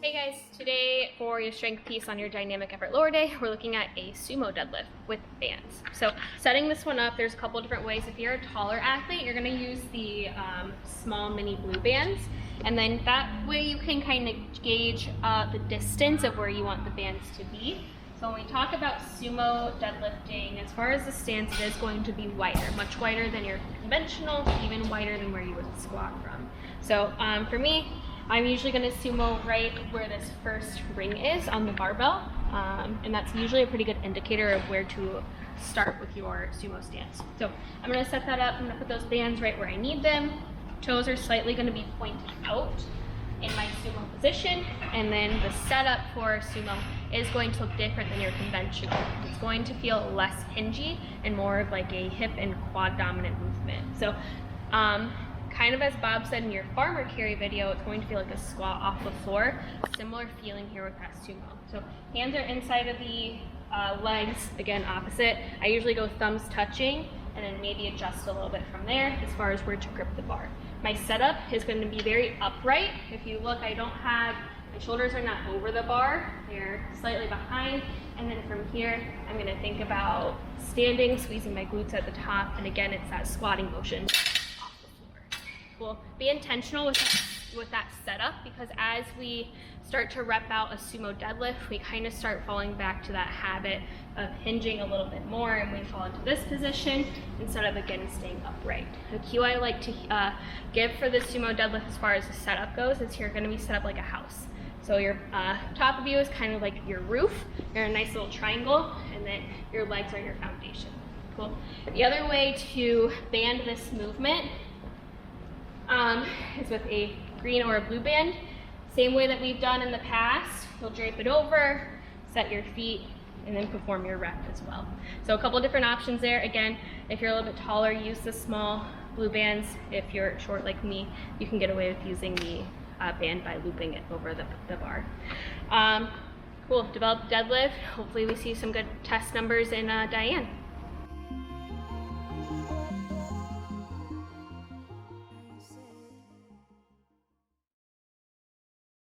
Hey guys, today for your strength piece on your dynamic effort lower day, we're looking at a sumo deadlift with bands. So setting this one up, there's a couple different ways. If you're a taller athlete, you're gonna use the small mini blue bands. And then that way you can kind of gauge the distance of where you want the bands to be. So when we talk about sumo deadlifting, as far as the stance, it is going to be wider, much wider than your conventional, even wider than where you would squat from. So for me, I'm usually going to sumo right where this first ring is on the barbell, and that's usually a pretty good indicator of where to start with your sumo stance. So I'm going to set that up. I'm going to put those bands right where I need them. Toes are slightly going to be pointed out in my sumo position, and then the setup for sumo is going to look different than your conventional. It's going to feel less hingy and more of like a hip and quad dominant movement. So kind of as Bob said in your farmer carry video, it's going to feel like a squat off the floor. Similar feeling here with that sumo. So hands are inside of the legs, again opposite. I usually go thumbs touching and then maybe adjust a little bit from there as far as where to grip the bar. My setup is going to be very upright. If you look, my shoulders are not over the bar, they're slightly behind. And then from here, I'm going to think about standing, squeezing my glutes at the top, and again, it's that squatting motion. We'll be intentional with that setup, because as we start to rep out a sumo deadlift, we kind of start falling back to that habit of hinging a little bit more, and we fall into this position instead of again staying upright. The cue I like to give for the sumo deadlift as far as the setup goes is you're going to be set up like a house. So your top of you is kind of like your roof. You're a nice little triangle, and then your legs are your foundation. Cool. The other way to band this movement is with a green or a blue band. Same way that we've done in the past. You'll drape it over, set your feet, and then perform your rep as well. So a couple different options there. Again, if you're a little bit taller, use the small blue bands. If you're short like me, you can get away with using the band by looping it over the bar. Cool, develop deadlift. Hopefully we see some good test numbers in Diane.